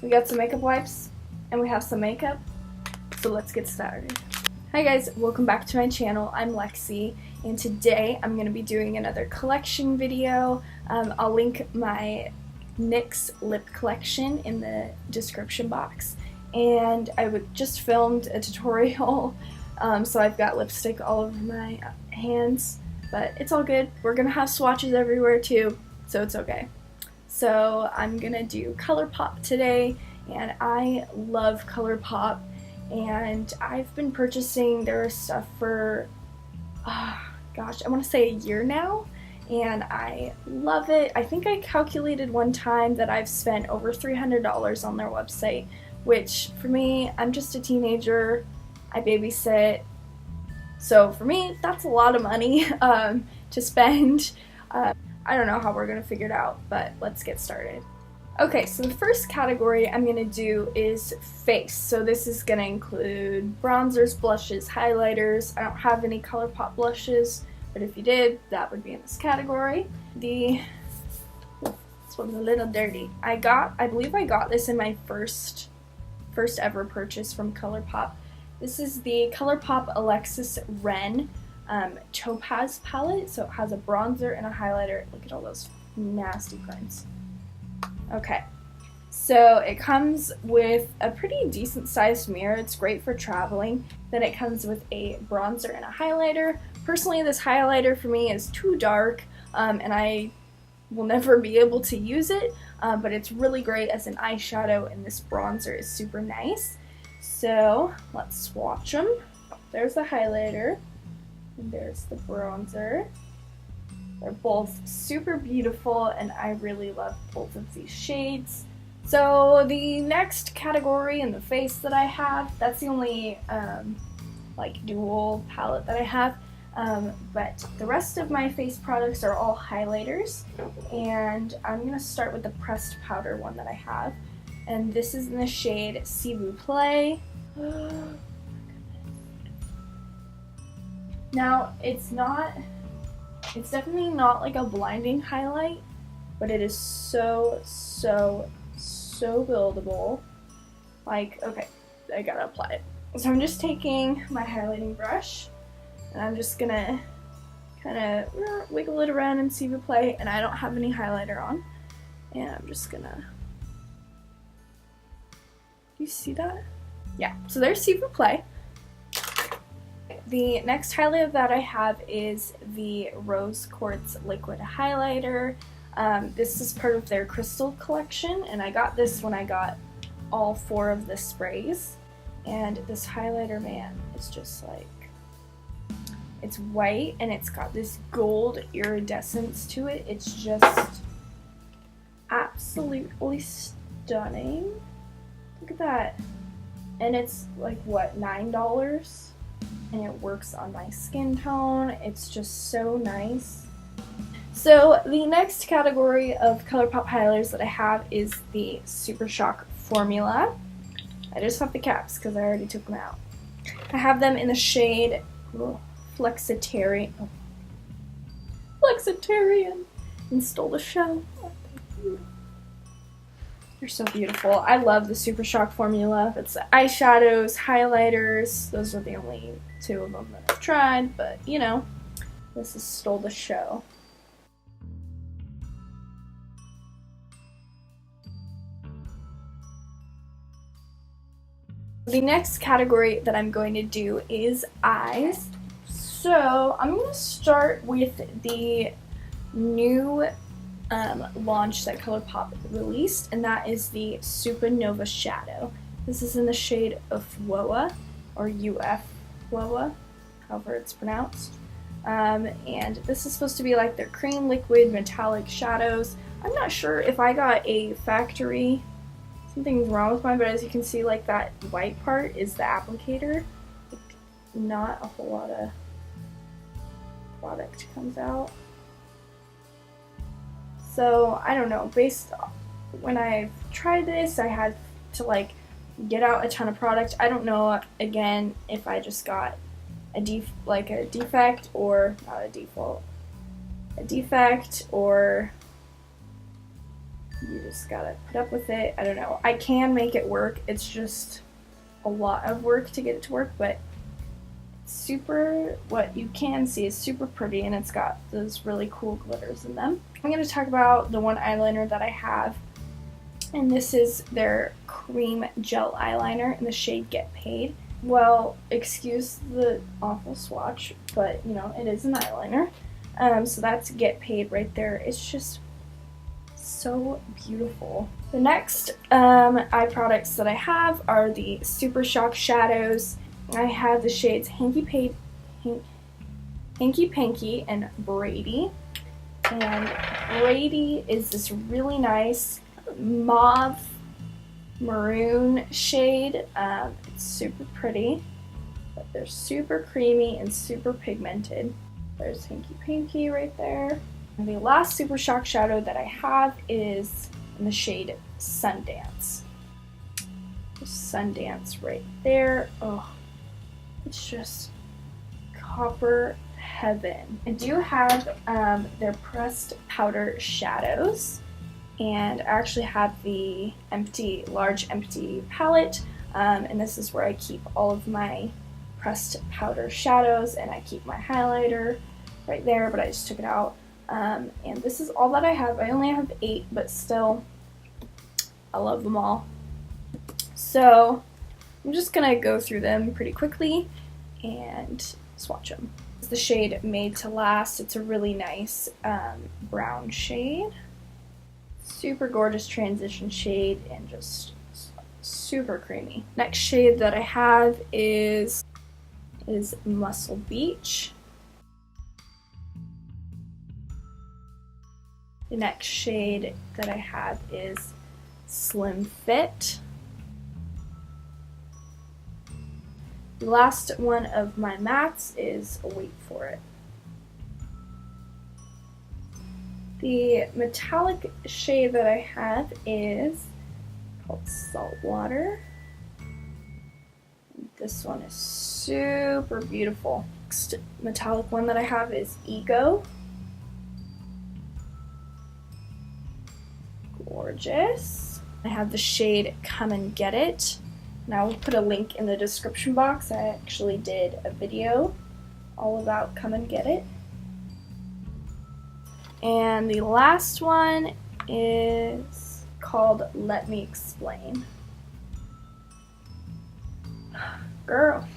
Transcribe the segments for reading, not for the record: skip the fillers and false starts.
We got some makeup wipes, and we have some makeup, so let's get started. Hi guys, welcome back to my channel. I'm Lexi, and today I'm going to be doing another collection video. I'll link my NYX lip collection in the description box, and I just filmed a tutorial, so I've got lipstick all over my hands, but it's all good. We're going to have swatches everywhere too, so it's okay. So I'm going to do Colourpop today, and I love Colourpop, and I've been purchasing their stuff for, gosh, I want to say a year now, and I love it. I think I calculated one time that I've spent over $300 on their website, which for me, I'm just a teenager, I babysit, so for me, that's a lot of money to spend. I don't know how we're going to figure it out, but let's get started. Okay, so the first category I'm going to do is face. So this is going to include bronzers, blushes, highlighters. I don't have any Colourpop blushes, but if you did, that would be in this category. This one's a little dirty. I believe I got this in my first ever purchase from Colourpop. This is the Colourpop Alexis Ren Topaz palette, so it has a bronzer and a highlighter. Look at all those nasty prints. Okay, so it comes with a pretty decent sized mirror. It's great for traveling. Then it comes with a bronzer and a highlighter. Personally, this highlighter for me is too dark, and I will never be able to use it, but it's really great as an eyeshadow, and this bronzer is super nice. So let's swatch them. There's the highlighter. And there's the bronzer. They're both super beautiful, and I really love both of these shades. So the next category in the face that I have, that's the only like dual palette that I have, but the rest of my face products are all highlighters, and I'm going to start with the pressed powder one that I have, and this is in the shade S'il vous plaît. Now, it's definitely not like a blinding highlight, but it is so buildable. Like, okay, I gotta apply it. So I'm just taking my highlighting brush, and I'm just gonna kind of wiggle it around in S'il vous plaît, and I don't have any highlighter on, and I'm just gonna, do you see that? Yeah, so there's S'il vous plaît. The next highlighter that I have is the Rose Quartz Liquid Highlighter. This is part of their Crystal collection, and I got this when I got all 4 of the sprays. And this highlighter, man, is just like, it's white and it's got this gold iridescence to it. It's just absolutely stunning. Look at that. And it's like, what, $9? And it works on my skin tone. It's just so nice. So the next category of Colourpop highlighters that I have is the Super Shock formula. I just have the caps because I already took them out. I have them in the shade Flexitarian. Flexitarian. And stole the show. They're so beautiful. I love the Super Shock formula. It's the eyeshadows, highlighters. Those are the only 2 of them that I've tried, but you know, this is stole the show. The next category that I'm going to do is eyes. So I'm going to start with the new launch that Colourpop released, and that is the Supernova Shadow. This is in the shade of Woa, or UF Woa, however it's pronounced. And this is supposed to be like their cream liquid metallic shadows. I'm not sure if I got a factory, something's wrong with mine, but as you can see, like that white part is the applicator. Like, not a whole lot of product comes out. So, I don't know, when I've tried this, I had to like get out a ton of product. I don't know, again, if I just got a defect, or not a default, a defect, or You just gotta put up with it. I don't know. I can make it work. It's just a lot of work to get it to work, but super, what you can see is super pretty, and it's got those really cool glitters in them. I'm going to talk about the one eyeliner that I have, and this is their cream gel eyeliner in the shade Get Paid. Well, excuse the awful swatch, but you know, it is an eyeliner. So that's Get Paid right there. It's just so beautiful. The next eye products that I have are the Super Shock shadows. I have the shades Hanky Panky and Brady. And Brady is this really nice mauve maroon shade. It's super pretty, but they're super creamy and super pigmented. There's Hanky Panky right there. And the last Super Shock shadow that I have is in the shade Sundance. Sundance right there. Oh, it's just copper heaven. I do have their pressed powder shadows, and I actually have the large empty palette, and this is where I keep all of my pressed powder shadows, and I keep my highlighter right there, but I just took it out. And this is all that I have. I only have 8, but still, I love them all. So I'm just gonna go through them pretty quickly and swatch them. It's the shade Made to Last. It's a really nice brown shade. Super gorgeous transition shade and just super creamy. Next shade that I have is Muscle Beach. The next shade that I have is Slim Fit. The last one of my mattes is Wait For It. The metallic shade that I have is called Saltwater. This one is super beautiful. Next metallic one that I have is Ego. Gorgeous. I have the shade Come and Get It. And I will put a link in the description box. I actually did a video all about Come and Get It. And the last one is called Let Me Explain. Girl.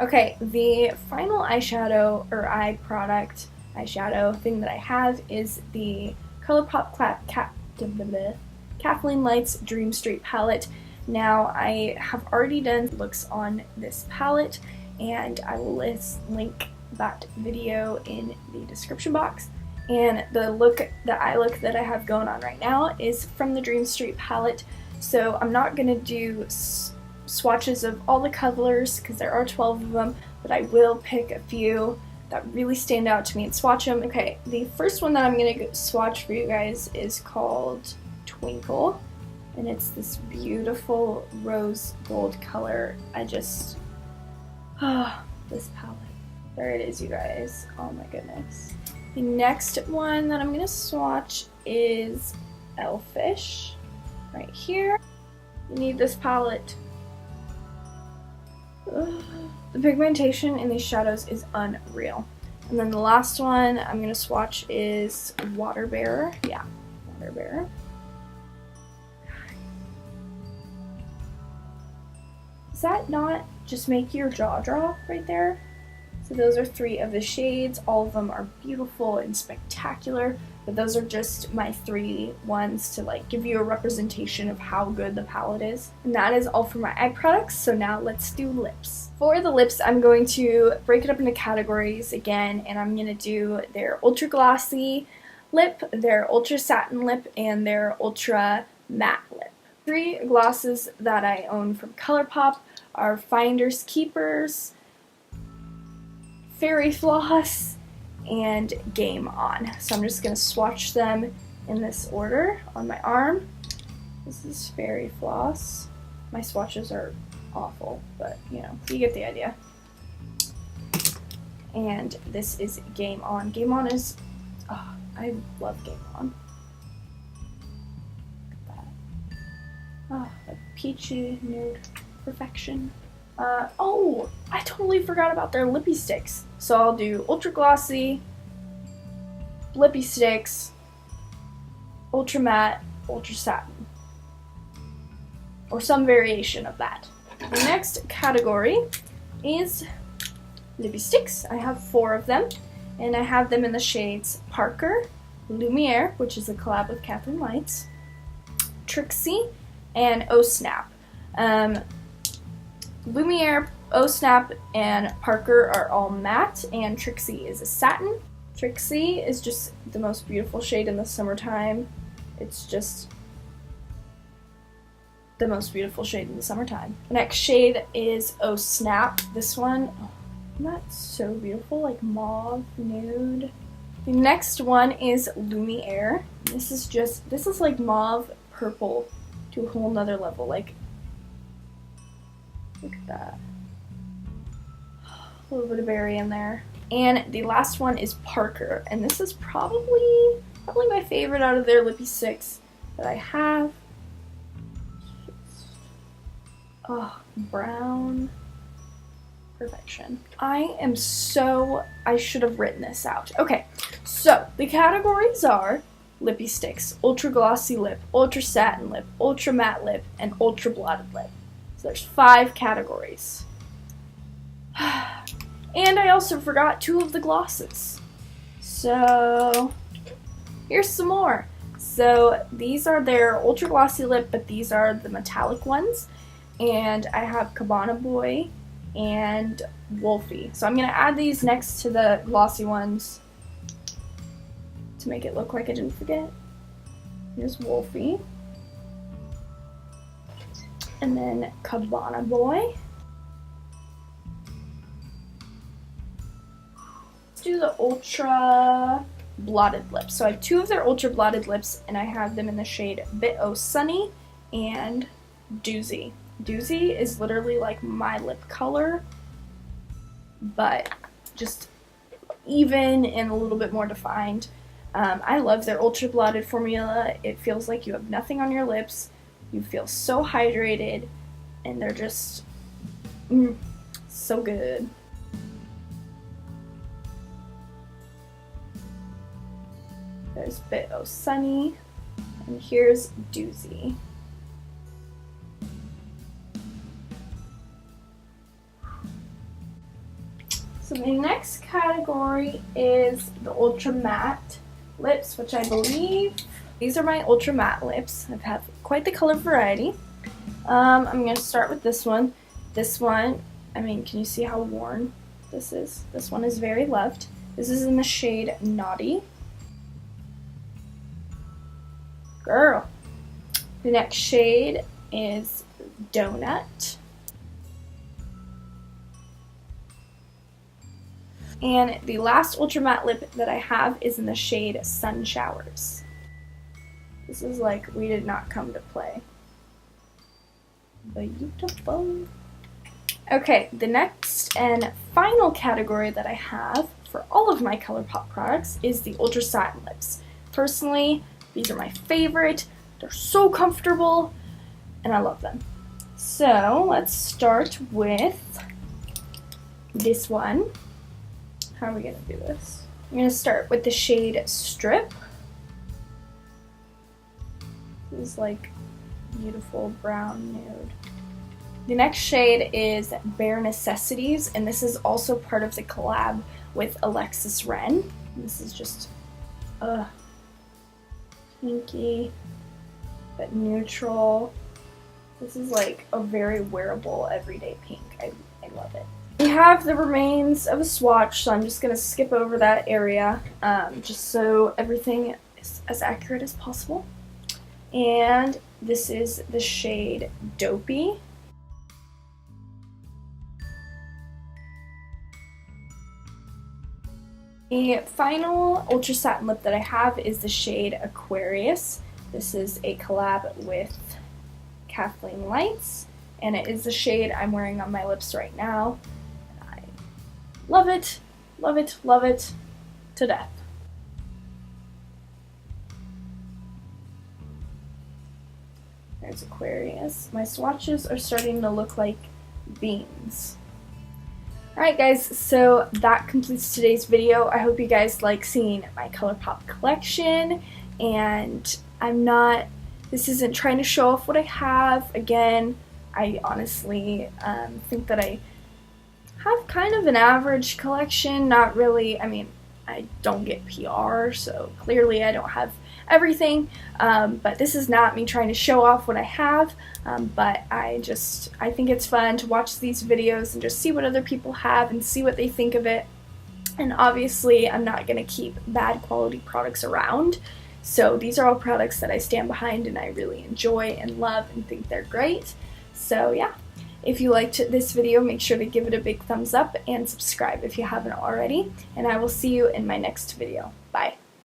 Okay, the final eyeshadow or eyeshadow thing that I have is the Colourpop Kathleen Lights Dream Street palette. Now, I have already done looks on this palette, and I will link that video in the description box. And the eye look that I have going on right now is from the Dream Street palette. So I'm not going to do swatches of all the colors because there are 12 of them, but I will pick a few that really stand out to me and swatch them. Okay, the first one that I'm going to swatch for you guys is called Twinkle, and it's this beautiful rose gold color. This palette. There it is, you guys. Oh my goodness. The next one that I'm going to swatch is Elfish, right here. You need this palette. The pigmentation in these shadows is unreal. And then the last one I'm going to swatch is Water Bearer. Yeah, Water Bearer. Does that not just make your jaw drop right there? So those are 3 of the shades. All of them are beautiful and spectacular, but those are just my 3 ones to like give you a representation of how good the palette is. And that is all for my eye products, so now let's do lips. For the lips, I'm going to break it up into categories again, and I'm going to do their ultra glossy lip, their ultra satin lip, and their ultra matte lip. 3 glosses that I own from Colourpop are Finders Keepers, Fairy Floss, and Game On. So I'm just going to swatch them in this order on my arm. This is Fairy Floss. My swatches are awful, but you know, you get the idea. And this is Game On. Game On is, oh, I love Game On. Oh, a peachy nude perfection. Oh, I totally forgot about their lippy sticks. So I'll do ultra glossy, lippy sticks, ultra matte, ultra satin, or some variation of that. The next category is lippy sticks. I have 4 of them, and I have them in the shades Parker, Lumiere, which is a collab with Kathleen Lights, Trixie, and Oh Snap. Lumiere, Oh Snap, and Parker are all matte, and Trixie is a satin. Trixie is just the most beautiful shade in the summertime. It's just the most beautiful shade in the summertime. The next shade is Oh Snap. This one, oh, isn't that so beautiful? Like mauve, nude. The next one is Lumiere. This is like mauve purple to a whole nother level. Like, look at that. A little bit of berry in there. And the last one is Parker, and this is probably my favorite out of their lippy sticks that I have. Oh, brown perfection. I should have written this out. Okay, so the categories are lippy sticks, ultra glossy lip, ultra satin lip, ultra matte lip, and ultra blotted lip. So there's 5 categories. And I also forgot 2 of the glosses. So here's some more. So these are their ultra glossy lip, but these are the metallic ones. And I have Cabana Boy and Wolfie. So I'm going to add these next to the glossy ones to make it look like I didn't forget. Here's Wolfie. And then Cabana Boy. Let's do the ultra blotted lips. So I have 2 of their ultra blotted lips, and I have them in the shade Bit O Sunny and Doozy. Doozy is literally like my lip color, but just even and a little bit more defined. I love their ultra blotted formula. It feels like you have nothing on your lips. You feel so hydrated, and they're just so good. There's Bit O Sunny, and here's Doozy. So the next category is the ultra matte lips, which I believe these are my ultra matte lips. I've had quite the color variety. I'm going to start with this one. This one, I mean, can you see how worn this is? This one is very loved. This is in the shade Naughty. Girl. The next shade is Donut. And the last ultra matte lip that I have is in the shade Sun Showers. This is like we did not come to play. Beautiful. Okay, the next and final category that I have for all of my Colourpop products is the ultra satin lips. Personally, these are my favorite. They're so comfortable, and I love them. So let's start with this one. How are we going to do this? I'm going to start with the shade Strip. This is like beautiful brown nude. The next shade is Bare Necessities, and this is also part of the collab with Alexis Ren. This is just pinky, but neutral. This is like a very wearable everyday pink. I love it. We have the remains of a swatch, so I'm just going to skip over that area just so everything is as accurate as possible. And this is the shade Dopey. The final ultra satin lip that I have is the shade Aquarius. This is a collab with Kathleen Lights, and it is the shade I'm wearing on my lips right now. I love it, love it, love it to death. There's Aquarius. My swatches are starting to look like beans. Alright guys, so that completes today's video. I hope you guys like seeing my Colourpop collection, and this isn't trying to show off what I have. Again, I honestly think that I have kind of an average collection. Not really, I mean, I don't get PR, so clearly I don't have everything, but this is not me trying to show off what I have, but I think it's fun to watch these videos and just see what other people have and see what they think of it. And obviously I'm not going to keep bad quality products around, so these are all products that I stand behind and I really enjoy and love and think they're great. So yeah, if you liked this video, make sure to give it a big thumbs up and subscribe if you haven't already, and I will see you in my next video.